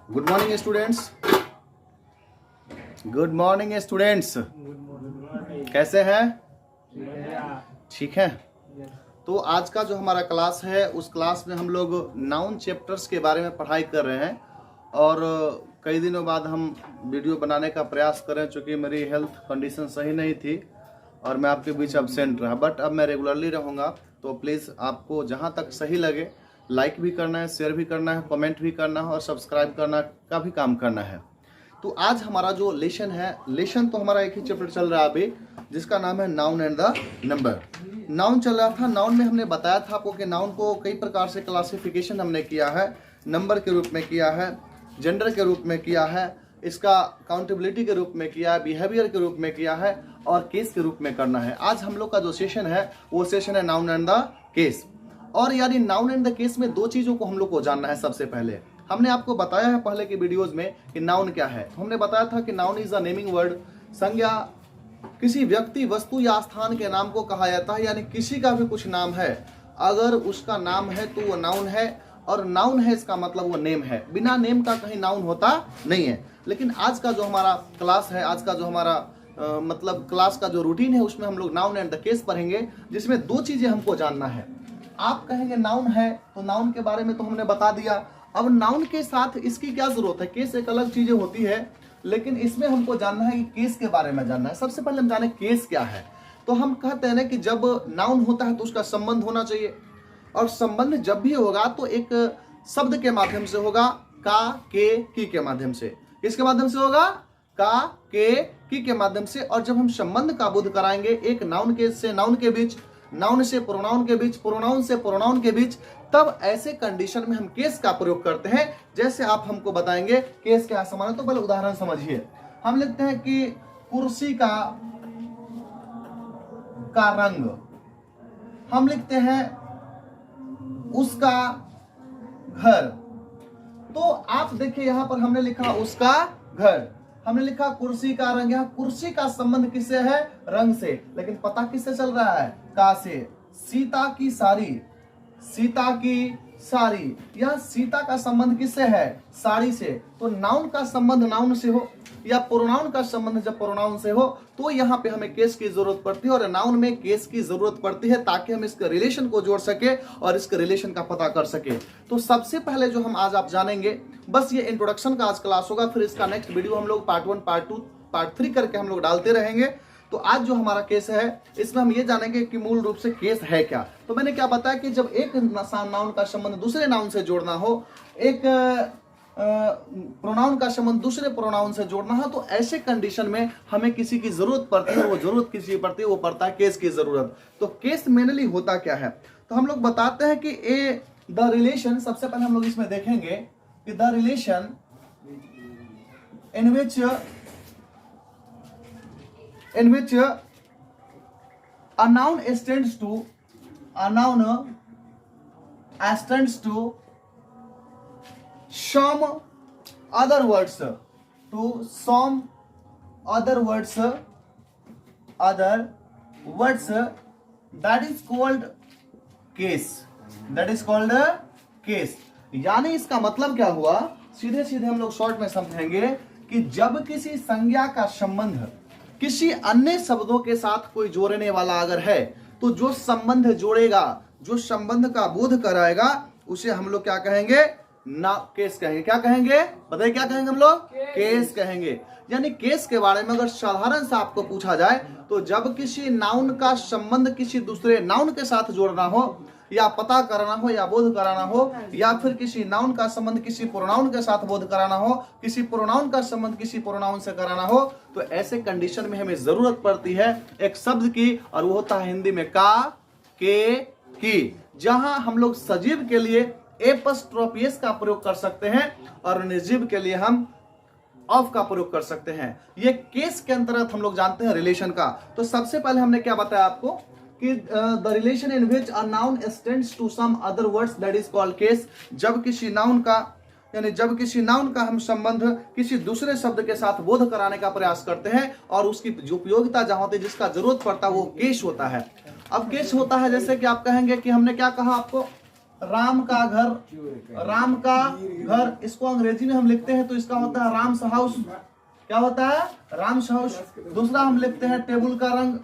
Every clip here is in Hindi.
Good morning students. Good morning students. कैसे हैं? ठीक है। तो आज का जो हमारा क्लास है उस क्लास में हम लोग नाउन चैप्टर्स के बारे में पढ़ाई कर रहे हैं और कई दिनों बाद हम वीडियो बनाने का प्रयास कर रहे हैं, चूँकि मेरी हेल्थ कंडीशन सही नहीं थी और मैं आपके बीच एब्सेंट रहा। बट अब मैं रेगुलरली रहूँगा, तो प्लीज़ आपको जहाँ तक सही लगे लाइक भी करना है, शेयर भी करना है, कमेंट भी करना है और सब्सक्राइब करना का भी काम करना है। तो आज हमारा जो लेसन है, लेसन तो हमारा एक ही चैप्टर चल रहा है अभी, जिसका नाम है noun and the number. Noun चल रहा था। नाउन में हमने बताया था आपको कि नाउन को कई प्रकार से क्लासिफिकेशन हमने किया है। नंबर के रूप में किया है, जेंडर के रूप में किया है, इसका काउंटेबिलिटी के रूप में किया है, बिहेवियर के रूप में किया है और केस के रूप में करना है। आज हम लोग का जो सेशन है वो सेशन है नाउन एंड द केस। और यानी नाउन एंड द केस में दो चीज़ों को हम लोग को जानना है। सबसे पहले हमने आपको बताया है पहले की वीडियोस में कि नाउन क्या है। तो हमने बताया था कि noun is a naming word. संज्ञा किसी व्यक्ति, वस्तु या स्थान के नाम को कहा जाता है, यानी किसी का भी कुछ नाम है, अगर उसका नाम है तो वो नाउन है, और नाउन है इसका मतलब वो नेम है। बिना नेम का कहीं नाउन होता नहीं है। लेकिन आज का जो हमारा क्लास है, आज का जो हमारा मतलब क्लास का जो रूटीन है, उसमें हम लोग नाउन एंड द केस पढ़ेंगे, जिसमें दो चीजें हमको जानना है। आप कहेंगे नाउन है, तो नाउन के बारे में तो हमने बता दिया। अब नाउन के साथ इसकी क्या जरूरत है? केस एक अलग चीजें होती है, लेकिन इसमें हमको जानना है कि केस के बारे में जानना है। सबसे पहले हम जाने केस क्या है। तो हम कहते हैं ना कि जब नाउन होता है तो उसका संबंध होना चाहिए, और संबंध जब भी होगा तो एक शब्द के माध्यम से होगा, का, के, की के माध्यम से। किसके माध्यम से होगा? का, के, की के माध्यम से। और जब हम संबंध का बोध कराएंगे एक नाउन के से नाउन के बीच, नाउन से प्रोनाउन के बीच, प्रोनाउन से प्रोनाउन के बीच, तब ऐसे कंडीशन में हम केस का प्रयोग करते हैं। जैसे आप हमको बताएंगे केस क्या समान है, तो पहले उदाहरण समझिए। हम लिखते हैं कि कुर्सी का रंग। हम लिखते हैं उसका घर। तो आप देखिए यहां पर हमने लिखा उसका घर, हमने लिखा कुर्सी का रंग। यहाँ कुर्सी का संबंध किससे है? रंग से। लेकिन पता किससे चल रहा है? का से। सीता की साड़ी, सीता की साड़ी, यह सीता का संबंध किससे है? साड़ी से। तो नाउन का संबंध नाउन से हो या प्रोनाउन का संबंध जब प्रोनाउन से हो, तो यहाँ पे हमें केस की जरूरत पड़ती है, और नाउन में केस की जरूरत पड़ती है ताकि हम इसके रिलेशन को जोड़ सके और इसके रिलेशन का पता कर सके। तो सबसे पहले जो हम आज आप जानेंगे, बस ये इंट्रोडक्शन का आज क्लास होगा, फिर इसका नेक्स्ट वीडियो हम लोग पार्ट 1, पार्ट 2, पार्ट 3 करके हम लोग डालते रहेंगे। तो आज जो हमारा केस है, इसमें हम ये जानेंगे कि मूल रूप से केस है क्या। तो मैंने क्या बताया कि जब एक नाउन का संबंध दूसरे नाउन से जोड़ना हो, एक प्रोनाउन का संबंध दूसरे प्रोनाउन से जोड़ना हो, तो ऐसे कंडीशन में हमें किसी की जरूरत पड़ती है, और वो जरूरत किसी पड़ती है, वो पड़ता है केस की जरूरत। तो केस मेनली होता क्या है? तो हम लोग बताते हैं कि द रिलेशन, सबसे पहले हम लोग इसमें देखेंगे कि the relation in which a noun extends to some other words, that is called case। यानी इसका मतलब क्या हुआ? सीधे सीधे हम लोग शॉर्ट में समझेंगे कि जब किसी संज्ञा का संबंध किसी अन्य शब्दों के साथ कोई जोड़ने वाला अगर है, तो जो संबंध जोड़ेगा, जो संबंध का बोध कराएगा, उसे हम लोग क्या कहेंगे? ना केस कहेंगे। क्या कहेंगे? बताइए क्या कहेंगे हम लोग? केस कहेंगे। यानी केस के बारे में अगर साधारण से आपको पूछा जाए, तो जब किसी नाउन का संबंध किसी दूसरे नाउन के साथ जोड़ना हो, या पता कराना हो, या बोध कराना हो, या फिर किसी नाउन का संबंध किसी प्रोनाउन के साथ बोध कराना हो, किसी प्रोनाउन का संबंध किसी प्रोनाउन से कराना हो, तो ऐसे कंडीशन में हमें जरूरत पड़ती है एक शब्द की, और वो होता है हिंदी में का, के, की। जहां हम लोग सजीव के लिए एपस्ट्रोफियस का प्रयोग कर सकते हैं और निर्जीव के लिए हम ऑफ का प्रयोग कर सकते हैं। ये केस के अंतर्गत हम लोग जानते हैं रिलेशन का। तो सबसे पहले हमने क्या बताया आपको कि the relation in which a noun extends to some other words, that is called case. जब किसी नाउन का हम संबंध किसी दूसरे शब्द के साथ बोध कराने का प्रयास करते हैं, और उसकी जो उपयोगिता जहां होती है, जिसका जरूरत पड़ता है, वो केस होता है। अब केस होता है जैसे कि आप कहेंगे कि हमने क्या कहा आपको राम का घर, राम का घर, इसको अंग्रेजी में हम लिखते हैं तो इसका होता है राम्स हाउस। क्या होता है? राम्स हाउस। दूसरा हम लिखते हैं टेबल का रंग,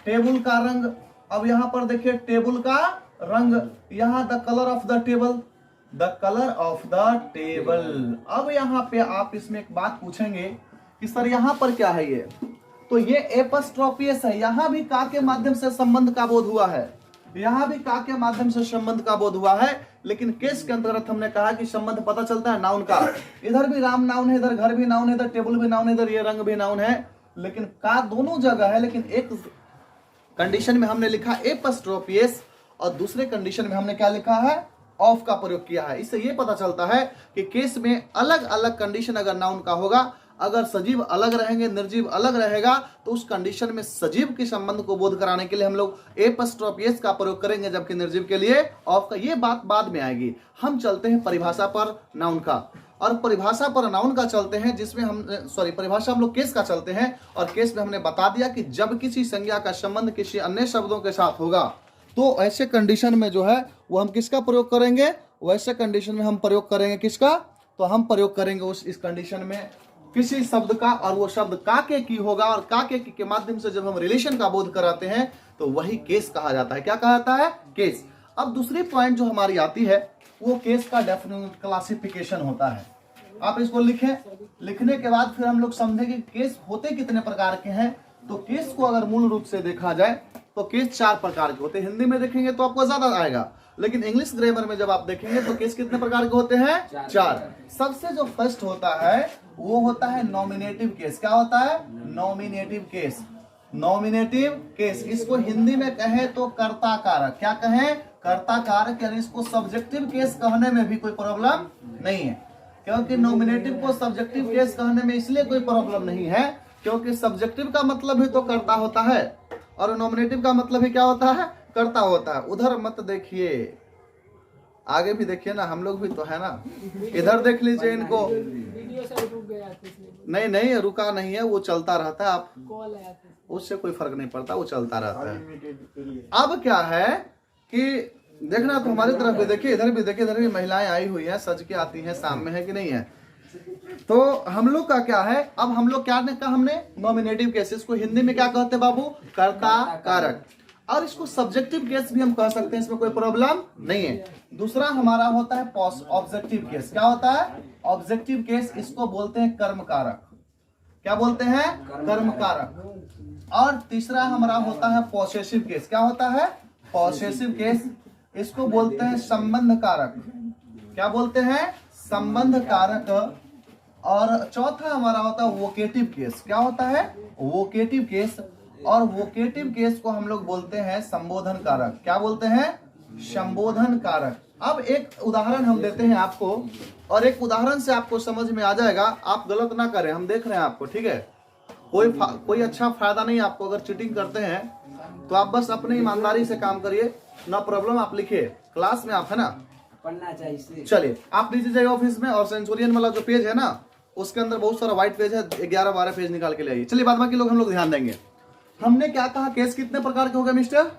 टेबल का रंग। अब यहाँ पर देखिए टेबल का रंग, यहाँ the colour of the table, the colour of the table. अब यहाँ पे आप इसमें एक बात पूछेंगे कि सर यहाँ पर क्या है ये, तो ये एपस्ट्रोपियस है, यहाँ भी का के माध्यम से संबंध का बोध हुआ है, यहाँ भी का के माध्यम से संबंध का बोध हुआ है। लेकिन केस के अंतर्गत हमने कहा कि संबंध पता चलता है नाउन का, इधर भी राम नाउन है, इधर घर भी नाउन है, इधर टेबल भी नाउन है, इधर ये रंग भी नाउन है, लेकिन का दोनों जगह है। लेकिन एक कंडीशन में हमने लिखा एपस्ट्रोपियस और दूसरे कंडीशन में हमने क्या लिखा है? ऑफ का प्रयोग किया है। इससे ये पता चलता है कि केस में अलग अलग कंडीशन अगर नाउन का होगा, अगर सजीव अलग रहेंगे, निर्जीव अलग रहेगा, तो उस कंडीशन में सजीव के संबंध को बोध कराने के लिए हम लोग एपस्ट्रोपियस का प्रयोग करेंगे, जबकि निर्जीव के लिए ऑफ का। ये बात बाद में आएगी। हम चलते हैं परिभाषा पर नाउन का, और परिभाषा पर नाउन का चलते हैं, जिसमें हम परिभाषा हम लोग केस का चलते हैं, और केस में हमने बता दिया कि जब किसी संज्ञा का संबंध किसी अन्य शब्दों के साथ होगा तो ऐसे कंडीशन में जो है वो हम किसका प्रयोग करेंगे? वैसे कंडीशन में हम प्रयोग करेंगे किसका? तो हम प्रयोग करेंगे इस कंडीशन में किसी शब्द का, और वो शब्द का के की होगा, और का के माध्यम से जब हम रिलेशन का बोध कराते हैं तो वही केस कहा जाता है। क्या कहा जाता है? केस। अब दूसरी पॉइंट जो हमारी आती है वो केस का डेफिनेट क्लासिफिकेशन होता है। आप इसको लिखें, लिखने के बाद फिर हम लोग समझेंगे केस होते कितने प्रकार के हैं। तो केस को अगर मूल रूप से देखा जाए तो केस 4 प्रकार के होते हैं। हिंदी में देखेंगे तो आपको ज्यादा आएगा, लेकिन इंग्लिश ग्रामर में जब आप देखेंगे तो केस कितने प्रकार के होते हैं? 4। सबसे जो फर्स्ट होता है वो होता है नॉमिनेटिव केस। क्या होता है? Nominative case. नॉमिनेटिव केस, इसको हिंदी में कहें तो कर्ता कारक। क्या कहें? कर्ता कारक, यानी इसको सब्जेक्टिव केस कहने में भी कोई प्रॉब्लम नहीं है, क्योंकि नॉमिनेटिव को सब्जेक्टिव केस कहने में इसलिए कोई प्रॉब्लम नहीं है क्योंकि सब्जेक्टिव का मतलब ही तो कर्ता होता है और नॉमिनेटिव का मतलब ही क्या होता है? कर्ता होता है। उधर मत देखिए, आगे भी देखिए ना, हम लोग भी तो है ना। इधर देख लीजिए इनको। नहीं नहीं, रुका नहीं है, वो चलता रहता है। आप उससे कोई फर्क नहीं पड़ता, वो चलता रहता है। अब क्या है कि देखना, तो हमारी तरफ भी देखिए, इधर भी देखिए, इधर भी महिलाएं आई हुई हैं, सज के आती हैं, शाम में है कि नहीं है। तो हम लोग का क्या है, अब हम लोग क्या कहा हमने? नॉमिनेटिव केसेस को हिंदी में क्या कहते हैं बाबू? कर्ता कारक। और इसको सब्जेक्टिव केस भी हम कह सकते हैं, इसमें कोई प्रॉब्लम नहीं है। दूसरा हमारा होता है ऑब्जेक्टिव केस। क्या होता है? ऑब्जेक्टिव केस, इसको बोलते हैं कर्म कारक। क्या बोलते हैं? कर्म कारक। और तीसरा हमारा होता है पॉसेसिव केस। क्या होता है? पॉसेसिव केस, इसको बोलते हैं संबंध कारक। क्या बोलते हैं? संबंध कारक। और चौथा हमारा होता है वोकेटिव केस। क्या होता है? Vocative case. और वोकेटिव केस को हम लोग बोलते हैं संबोधन कारक। क्या बोलते हैं? संबोधन कारक। अब एक उदाहरण हम देते हैं आपको, और एक उदाहरण से आपको समझ में आ जाएगा। आप गलत ना करें, हम देख रहे हैं आपको, ठीक है? कोई अच्छा फायदा नहीं आपको। अगर चीटिंग करते हैं तो आप बस अपनी ईमानदारी से काम करिए, ना प्रॉब्लम। आप लिखिए क्लास में, आप है ना, पढ़ना चाहिए। चलिए आप नीचे जाइए ऑफिस में, और सेंचुरियन वाला जो पेज है ना, उसके अंदर बहुत सारा व्हाइट पेज है, 11-12 पेज निकाल के ले आइए। चलिए, बाद बाकी लोग हम लोग ध्यान देंगे। हमने क्या कहा? केस कितने प्रकार के हो गए मिस्टर?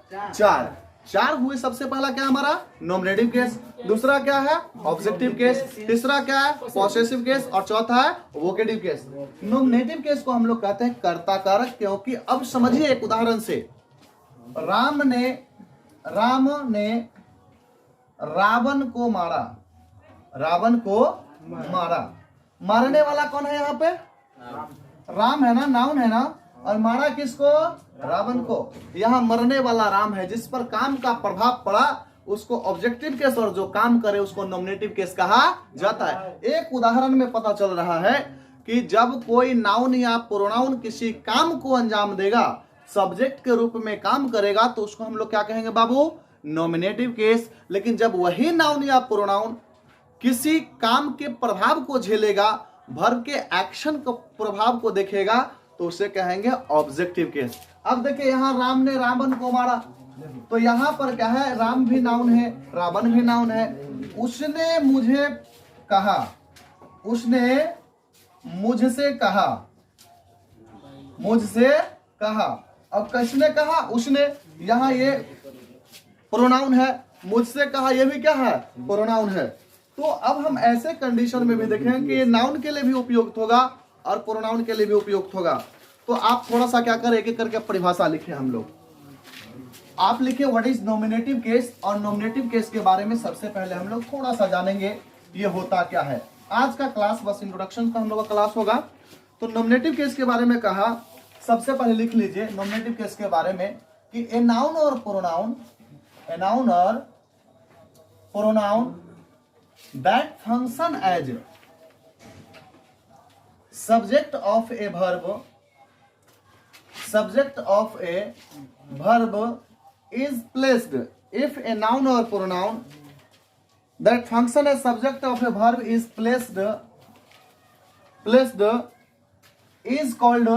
4 हुए। सबसे पहला क्या हमारा? Nominative case. दूसरा क्या है? Objective case. तीसरा क्या है? Possessive case. और चौथा है वोकेटिव केस। नॉमिनेटिव केस को हम लोग कहते हैं कर्ता कारक, क्योंकि अब समझिए एक उदाहरण से, राम ने रावण को मारा। रावण को मारा। मारने वाला कौन है यहाँ पे? राम है ना, नाउन है ना। और मारा किसको? रावण को। यहाँ मरने वाला राम है, जिस पर काम का प्रभाव पड़ा उसको ऑब्जेक्टिव केस, और जो काम करे उसको नॉमिनेटिव केस कहा जाता है। एक उदाहरण में पता चल रहा है कि जब कोई नाउन या प्रोनाउन किसी काम को अंजाम देगा, सब्जेक्ट के रूप में काम करेगा, तो उसको हम लोग क्या कहेंगे बाबू? Nominative case. लेकिन जब वही नाउन या प्रोनाउन किसी काम के प्रभाव को झेलेगा, वर्ब के एक्शन को प्रभाव को देखेगा, तो उसे कहेंगे ऑब्जेक्टिव केस। अब देखिए, यहाँ राम ने रावण को मारा, तो यहाँ पर क्या है? राम भी नाउन है, रावण भी नाउन है। उसने मुझे कहा, उसने मुझसे कहा, मुझसे कहा। अब किसने कहा? उसने। यहाँ ये प्रोनाउन है, मुझसे कहा, ये भी क्या है? प्रोनाउन है। तो अब हम ऐसे कंडीशन में भी देखें कि ये नाउन के लिए भी उपयुक्त होगा और प्रोनाउन के लिए भी उपयुक्त होगा। तो आप थोड़ा सा क्या करें, एक एक करके परिभाषा लिखें। हम लोग आप लिखे व्हाट इज नॉमिनेटिव केस, और नॉमिनेटिव केस के बारे में सबसे पहले हम लोग थोड़ा सा जानेंगे ये होता क्या है। आज का क्लास बस इंट्रोडक्शन का हम लोग का क्लास होगा। तो नॉमिनेटिव केस के बारे में कहा, सबसे पहले लिख लीजिए नॉमिनेटिव केस के बारे में कि ए नाउन और प्रोनाउन, ए नाउन और pronoun that function as subject of a verb, subject of a verb is placed if a noun or pronoun that function as subject of a verb is placed is called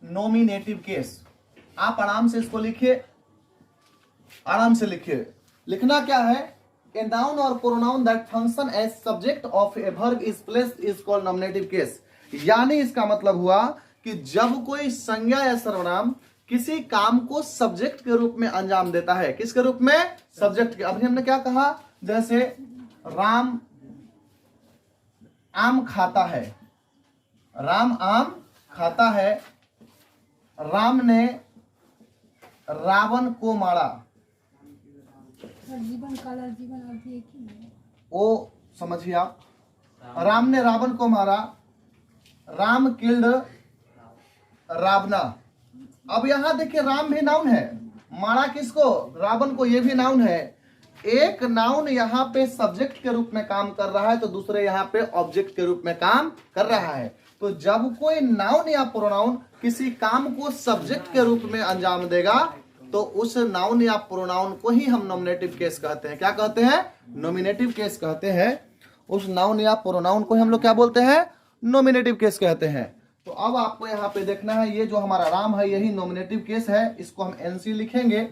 nominative case। आप आराम से इसको लिखिए, आराम से लिखिए। लिखना क्या है? a noun or pronoun that function as subject of a verb is placed is called nominative case। यानी इसका मतलब हुआ कि जब कोई संज्ञा या सर्वनाम किसी काम को सब्जेक्ट के रूप में अंजाम देता है। किसके रूप में? सब्जेक्ट के। अभी हमने क्या कहा? जैसे राम आम खाता है, राम आम खाता है, राम ने रावण को मारा। जीवन काला जीवन अभी एक ही है। ओ समझिए आप, राम ने रावण को मारा, राम किल्ड रावणा। अब यहां देखिए राम भी नाउन है, मारा किसको? रावण को, ये भी नाउन है। एक नाउन यहाँ पे सब्जेक्ट के रूप में काम कर रहा है तो दूसरे यहाँ पे ऑब्जेक्ट के रूप में काम कर रहा है। तो जब कोई नाउन या प्रोनाउन किसी काम को सब्जेक्ट के रूप में अंजाम देगा तो उस नाउन या प्रोनाउन को ही हम नॉमिनेटिव केस कहते हैं। क्या कहते हैं? नॉमिनेटिव केस कहते हैं। उस नाउन या प्रोनाउन को हम लोग क्या बोलते हैं? नॉमिनेटिव केस कहते हैं। तो अब आपको यहाँ पे देखना है, ये जो हमारा राम है यही नॉमिनेटिव केस है, इसको हम एनसी लिखेंगे,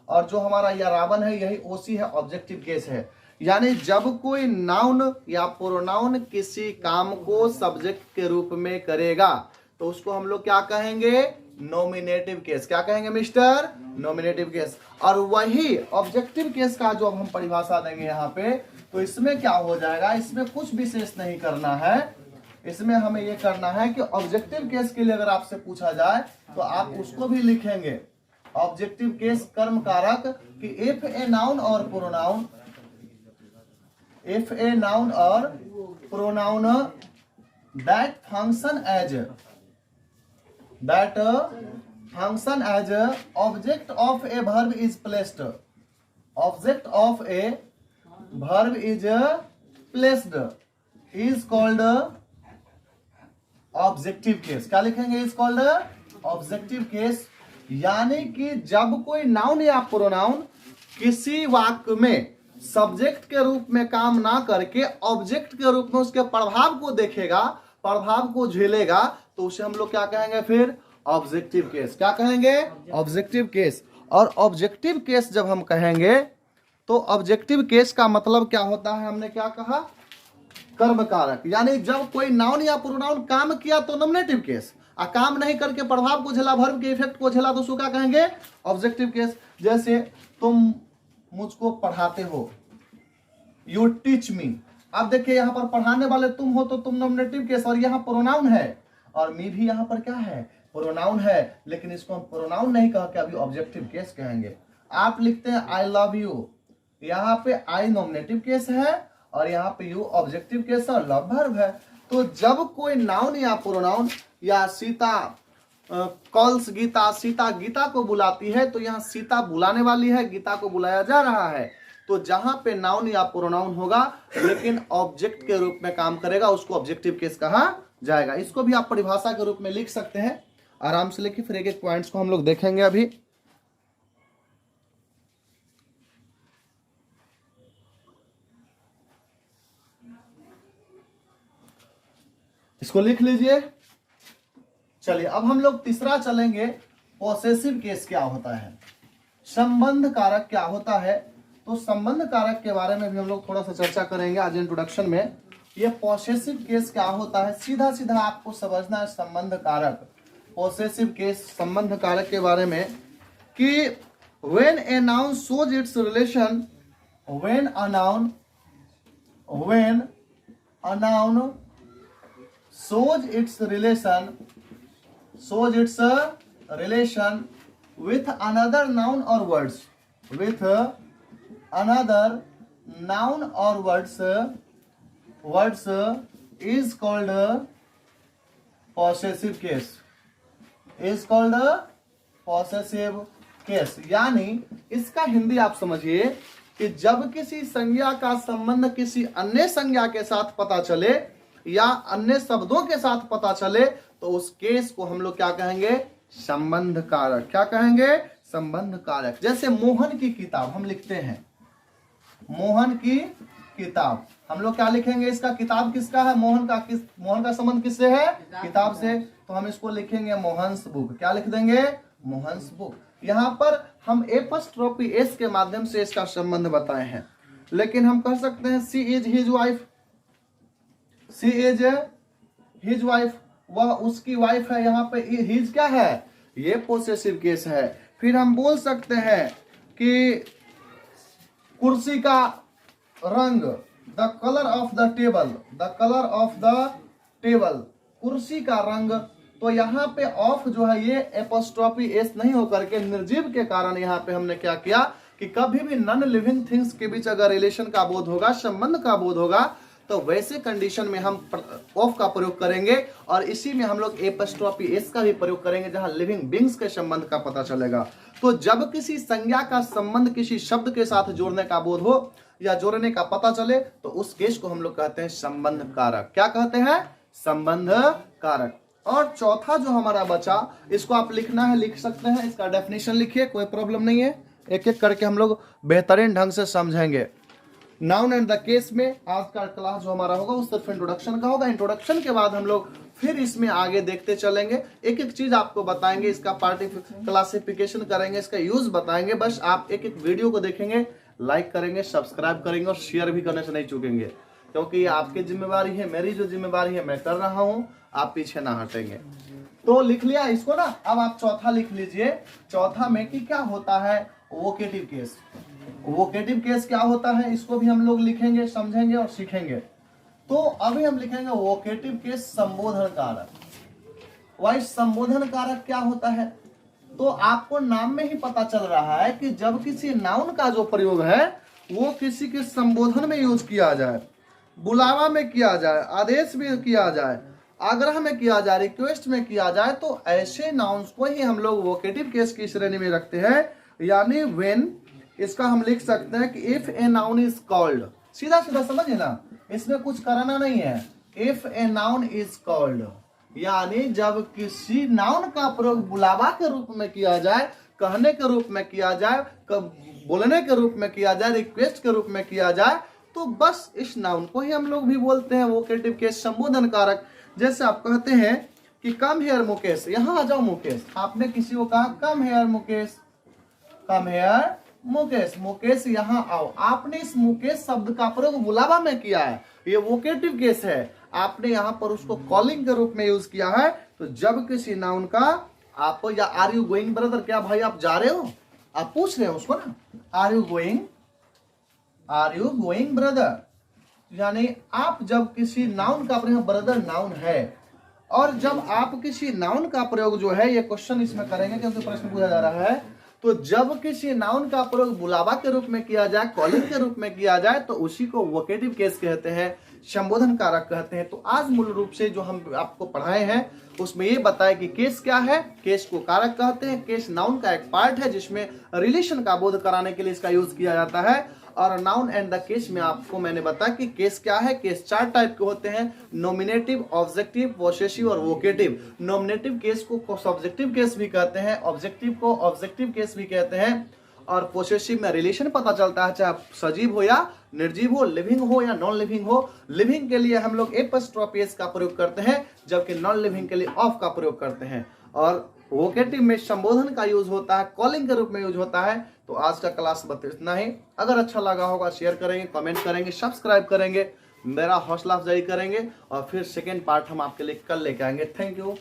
और जो हमारा यह रावण है यही ओसी है, ऑब्जेक्टिव केस है। यानी जब कोई नाउन या प्रोनाउन किसी काम को सब्जेक्ट के रूप में करेगा तो उसको हम लोग क्या कहेंगे? Nominative case. क्या कहेंगे मिस्टर? Nominative case. और वही ऑब्जेक्टिव केस का जो अब हम परिभाषा देंगे यहाँ पे, तो इसमें क्या हो जाएगा? इसमें कुछ विशेष नहीं करना है, इसमें हमें यह करना है कि ऑब्जेक्टिव केस के लिए अगर आपसे पूछा जाए तो आप उसको भी लिखेंगे ऑब्जेक्टिव केस कर्म कारक कि इफ ए नाउन और प्रोनाउन, इफ ए नाउन और pronoun that function as object of a verb is placed, object of a verb is placed is called objective case. क्या लिखेंगे? Is called objective case. यानी कि जब कोई नाउन या प्रोनाउन किसी वाक्य में सब्जेक्ट के रूप में काम ना करके ऑब्जेक्ट के रूप में उसके प्रभाव को देखेगा, प्रभाव को झेलेगा, तो उसे हम लोग क्या कहेंगे फिर? Objective case. क्या कहेंगे? Objective case. और ऑब्जेक्टिव केस जब हम कहेंगे तो ऑब्जेक्टिव केस का मतलब क्या होता है? हमने क्या कहा? कर्म कारक। यानी जब कोई नाउन या प्रोनाउन काम किया तो नॉमिनेटिव केस, और काम नहीं करके प्रभाव को झेला, वर्ब के इफेक्ट को झेला, तो उसको क्या कहेंगे? Objective case. जैसे तुम मुझको पढ़ाते हो, यू टीच मी। अब देखिए यहाँ पर पढ़ाने वाले तुम हो तो तुम नॉमिनेटिव केस, और यहाँ प्रोनाउन है, और मी भी यहाँ पर क्या है? प्रोनाउन है, लेकिन इसको हम प्रोनाउन नहीं कह के अभी ऑब्जेक्टिव केस कहेंगे। आप लिखते हैं आई लव यू, यहाँ पे आई नॉमिनेटिव केस है और यहाँ पे यू ऑब्जेक्टिव केस और लव वर्ब है। तो जब कोई नाउन या प्रोनाउन, या सीता कॉल्स गीता, सीता गीता को बुलाती है, तो यहाँ सीता बुलाने वाली है, गीता को बुलाया जा रहा है। तो जहां पे नाउन या प्रोनाउन होगा लेकिन ऑब्जेक्ट के रूप में काम करेगा उसको ऑब्जेक्टिव केस कहा जाएगा। इसको भी आप परिभाषा के रूप में लिख सकते हैं, आराम से लिखिए। फिर एक एक पॉइंट्स को हम लोग देखेंगे अभी। इसको लिख लीजिए। चलिए अब हम लोग तीसरा चलेंगे, पॉसेसिव केस क्या होता है, संबंध कारक क्या होता है। तो संबंध कारक के बारे में भी हम लोग थोड़ा सा चर्चा करेंगे आज इंट्रोडक्शन में। ये पॉसेसिव केस क्या होता है, सीधा सीधा आपको समझना है संबंध कारक, पॉसेसिव केस संबंध कारक के बारे में कि When a noun shows its relation, when a noun shows its relation with another noun or words, with another noun or words is called possessive case, is called possessive case। यानी इसका हिंदी आप समझिए कि जब किसी संज्ञा का संबंध किसी अन्य संज्ञा के साथ पता चले या अन्य शब्दों के साथ पता चले तो उस केस को हम लोग क्या कहेंगे, संबंध कारक। क्या कहेंगे, संबंध कारक। जैसे मोहन की किताब हम लिखते हैं, मोहन की किताब, हम लोग क्या लिखेंगे, इसका किताब किसका है, मोहन का संबंध किससे है, किताब से, तो हम इसको लिखेंगे मोहन्स बुक। क्या लिख देंगे, मोहन्स बुक। यहाँ पर हम एपस्ट्रोफी एस के माध्यम से इसका संबंध बताए हैं, लेकिन हम कह सकते हैं she is his wife, she is his wife, वह उसकी वाइफ है। यहाँ पे हिज क्या है, ये पोसेसिव केस है। फिर हम बोल सकते हैं कि कुर्सी का रंग, the colour of the table, the colour of the table, कुर्सी का रंग। तो यहाँ पे ऑफ जो है ये एपोस्ट्रोफी एस नहीं होकर के निर्जीव के कारण यहाँ पे हमने क्या किया कि कभी भी नॉन लिविंग थिंग्स के बीच अगर रिलेशन का बोध होगा, संबंध का बोध होगा, तो वैसे कंडीशन में हम ऑफ का प्रयोग करेंगे और इसी में हम लोग एपोस्ट्रोफी एस का भी प्रयोग करेंगे जहां लिविंग बींग्स के संबंध का पता चलेगा। तो जब किसी संज्ञा का संबंध किसी शब्द के साथ जोड़ने का बोध हो या जोड़ने का पता चले तो उस केस को हम लोग कहते हैं संबंध कारक। क्या कहते हैं, संबंध कारक। और चौथा जो हमारा बचा, इसको आप लिखना है, लिख सकते हैं, इसका डेफिनेशन लिखिए, कोई प्रॉब्लम नहीं है, एक एक करके हम लोग बेहतरीन ढंग से समझेंगे। नाउन एंड द केस में आज का क्लास जो हमारा होगा वो सिर्फ इंट्रोडक्शन का होगा। इंट्रोडक्शन के बाद हम लोग फिर इसमें आगे देखते चलेंगे, एक एक चीज आपको बताएंगे, इसका क्लासिफिकेशन करेंगे, इसका यूज बताएंगे। बस आप एक एक वीडियो को देखेंगे, लाइक करेंगे, सब्सक्राइब करेंगे और शेयर भी करने से नहीं चूकेंगे, क्योंकि ये आपकी जिम्मेवारी है, मेरी जो जिम्मेवारी है मैं कर रहा हूँ, आप पीछे ना हटेंगे। तो लिख लिया इसको ना। अब आप चौथा लिख लीजिए। चौथा में कि क्या होता है, वोकेटिव केस। वोकेटिव केस क्या होता है, इसको भी हम लोग लिखेंगे, समझेंगे और सीखेंगे। तो अभी हम लिखेंगे वोकेटिव केस संबोधन कारक। वही संबोधन कारक क्या होता है, तो आपको नाम में ही पता चल रहा है कि जब किसी नाउन का जो प्रयोग है वो किसी के संबोधन में यूज किया जाए, बुलावा में किया जाए, आदेश में किया जाए, आग्रह में किया जाए, रिक्वेस्ट में किया जाए, तो ऐसे नाउन्स को ही हम लोग वोकेटिव केस की श्रेणी में रखते हैं। यानी व्हेन, इसका हम लिख सकते हैं कि if a noun is called, सीधा सीधा समझिए ना, इसमें कुछ कराना नहीं है। If a noun is called, यानी जब किसी नाउन का प्रयोग बुलावा के रूप में किया जाए, कहने के रूप में किया जाए, बोलने के रूप में किया जाए, रिक्वेस्ट के रूप में किया जाए, तो बस इस नाउन को ही हम लोग भी बोलते हैं वोकेटिव केस संबोधन कारक। जैसे आप कहते हैं कि कम हेयर मुकेश, यहां आ जाओ मुकेश, आपने किसी को कहा come here Mukesh, come here Mukesh, Mukesh यहाँ आओ, आपने इस मुकेश शब्द का प्रयोग बुलावा में किया है, ये वोकेटिव केस है। आपने यहाँ पर उसको कॉलिंग के रूप में यूज किया है। तो जब किसी नाउन का आप, या आर यू गोइंग ब्रदर, क्या भाई आप जा रहे हो, आप पूछ रहे हो उसको ना, आर यू गोइंग ब्रदर, यानी आप जब किसी नाउन का प्रयोग, ब्रदर नाउन है, और जब आप किसी नाउन का प्रयोग जो है, ये क्वेश्चन इसमें करेंगे क्योंकि प्रश्न पूछा जा रहा है, तो जब किसी नाउन का प्रयोग बुलावा के रूप में किया जाए, कॉलिंग के रूप में किया जाए, तो उसी को वोकेटिव केस कहते हैं, संबोधन कारक कहते हैं। तो आज मूल रूप से जो हम आपको पढ़ाए हैं उसमें ये बताया कि केस क्या है, केस को कारक कहते हैं। केस नाउन का एक पार्ट है जिसमें रिलेशन का बोध कराने के लिए इसका यूज किया जाता है। और नाउन एंड द केस में आपको मैंने बताया कि केस क्या है। केस 4 टाइप के होते हैं, नॉमिनेटिव, ऑब्जेक्टिव, पोसेसिव और वोकेटिव। नॉमिनेटिव केस को सब्जेक्टिव केस भी कहते हैं, ऑब्जेक्टिव को ऑब्जेक्टिव केस भी कहते हैं, और पोसेसिव में रिलेशन पता चलता है, चाहे सजीव हो या निर्जीव हो, लिविंग हो या नॉन लिविंग हो। लिविंग के लिए हम लोग एपस्ट्रोफी एस का प्रयोग करते हैं, जबकि नॉन लिविंग के लिए ऑफ का प्रयोग करते हैं। और वोकेटिव में संबोधन का यूज होता है, कॉलिंग के रूप में यूज होता है। तो आज का क्लास बस इतना ही। अगर अच्छा लगा होगा शेयर करेंगे, कमेंट करेंगे, सब्सक्राइब करेंगे, मेरा हौसला अफजाई करेंगे, और फिर सेकेंड पार्ट हम आपके लिए कल लेके आएंगे। Thank you.